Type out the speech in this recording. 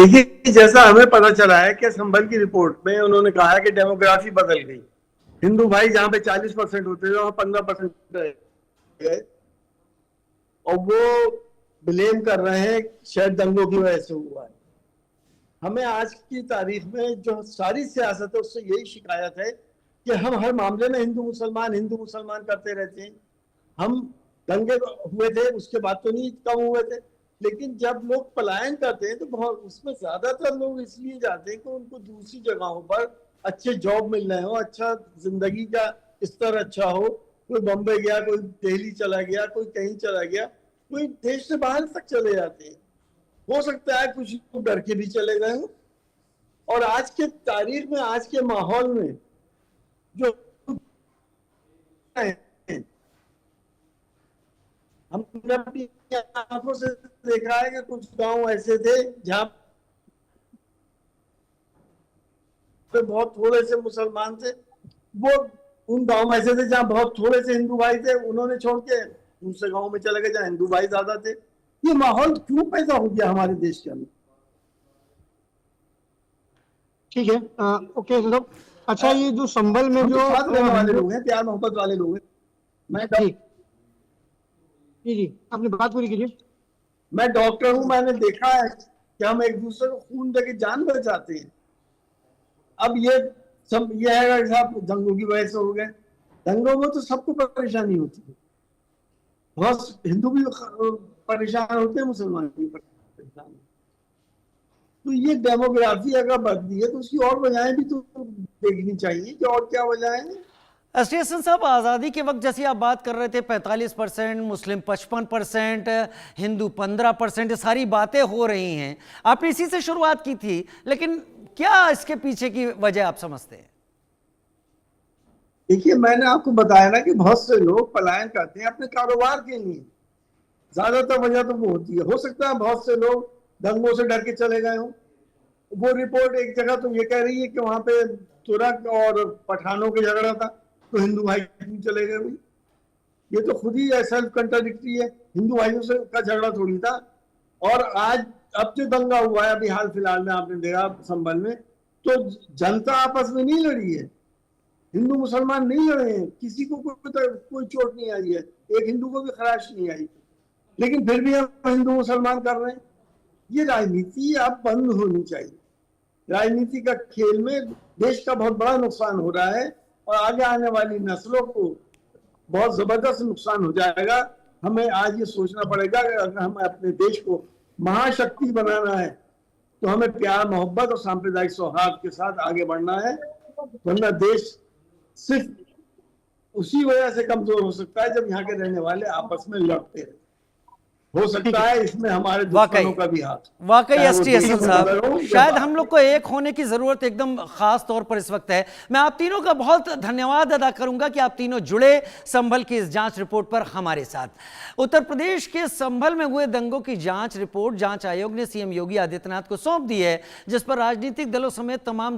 देखिए, जैसा हमें पता चला है कि संभल की रिपोर्ट में उन्होंने कहा है कि डेमोग्राफी बदल गई। हिंदू भाई जहां पे 40% होते थे वहां 15% रह गए, और वो ब्लेम कर रहे हैं शायद दंगों की वजह से हुआ है। हमें आज की तारीख में जो सारी सियासत है उससे यही शिकायत है कि हम हर मामले में हिंदू मुसलमान करते रहते हैं। हम दंगे हुए थे उसके बाद तो नहीं कम हुए थे, लेकिन जब लोग पलायन करते हैं तो बहुत उसमें ज्यादातर लोग इसलिए जाते हैं कि उनको दूसरी जगहों पर अच्छे जॉब मिल रहे हो, अच्छा जिंदगी का स्तर अच्छा हो। कोई बम्बई गया, कोई दिल्ली चला गया, कोई कहीं चला गया, कोई देश से बाहर तक चले जाते हैं। हो सकता है कुछ लोग डर के भी चले गए हो। और आज के तारीख में, आज के माहौल में जो हमने अपनी आंखों से देखा है कि कुछ गांव ऐसे थे जहां पे बहुत थोड़े से मुसलमान थे। वो उन गांव में ऐसे थे जहां बहुत थोड़े से हिंदू भाई थे, उन्होंने छोड़ के दूसरे गांव में चले गए जहां हिंदू भाई ज्यादा थे। ये माहौल क्यों पैदा हो गया हमारे देश के अंदर? ठीक है। ओके मतलब अच्छा, ये जो संभल में जो साथ रहने वाले लोग हैं, प्यार मोहब्बत वाले लोग हैं। मैं ठीक, जी जी, अपनी बात पूरी कीजिए। मैं डॉक्टर हूं, मैंने देखा है कि हम एक दूसरे को खून देके जान बचाते हैं। अब ये सब ये है कि साहब दंगों की वजह से हो गए। दंगों में तो सबको परेशानी होती है, बहुत हिंदू भी परेशान होते हैं, मुसलमान भी परेशान होते हैं। तो ये डेमोग्राफी अगर बदली है तो उसकी और वजहें भी तो देखनी चाहिए कि और क्या वजह है। एसटी हसन साहब, आज़ादी के वक्त जैसी आप बात कर रहे थे 45%, मुस्लिम 55%, हिंदू 15%, ये सारी बातें हो रही हैं। आपने इसी से शुरुआत की थी, लेकिन क्या इसके पीछे की वजह आप समझते हैं? देखिए, मैंने आपको बताया ना कि बहुत से लोग पलायन करते हैं अपने कारोबार के लिए। ज्यादातर वजह तो वो होती है। हो सकता है बहुत से लोग दंगों से डर के चले गए हों। वो रिपोर्ट एक जगह तो ये कह रही है कि वहां पे तुरक और पठानों का झगड़ा था, तो हिंदू भाई क्यों चले गए भाई? ये तो खुद ही सेल्फ कंट्राडिक्टरी है। हिंदू भाइयों से का झगड़ा थोड़ी था। और आज अब जो दंगा हुआ है अभी हाल फिलहाल में आपने देखा संभल में, तो जनता आपस में नहीं लड़ी है, हिंदू मुसलमान नहीं लड़े हैं, किसी को कोई चोट नहीं आई है, एक हिंदू को भी खराश नहीं आई, लेकिन फिर भी हम हिंदू मुसलमान कर रहे हैं। ये राजनीति अब बंद होनी चाहिए। राजनीति का खेल में देश का बहुत बड़ा नुकसान हो रहा है और आगे आने वाली नस्लों को बहुत जबरदस्त नुकसान हो जाएगा। हमें आज ये सोचना पड़ेगा कि अगर हमें अपने देश को महाशक्ति बनाना है तो हमें प्यार मोहब्बत और सांप्रदायिक सौहार्द के साथ आगे बढ़ना है, वरना देश सिर्फ उसी वजह से कमजोर हो सकता है जब यहाँ के रहने वाले आपस में लड़ते हैं। हो सकता है इसमें हमारे दुश्मनों का भी हाथ। वाकई एसटी हसन साहब, शायद हम लोग को एक होने की जरूरत एकदम खास तौर पर इस वक्त है। मैं आप तीनों का बहुत धन्यवाद अदा करूंगा कि आप तीनों जुड़े संभल की इस जांच रिपोर्ट पर हमारे साथ। उत्तर प्रदेश के संभल में हुए दंगों की जांच रिपोर्ट जांच आयोग ने सीएम योगी आदित्यनाथ को सौंप दी है, जिस पर राजनीतिक दलों समेत तमाम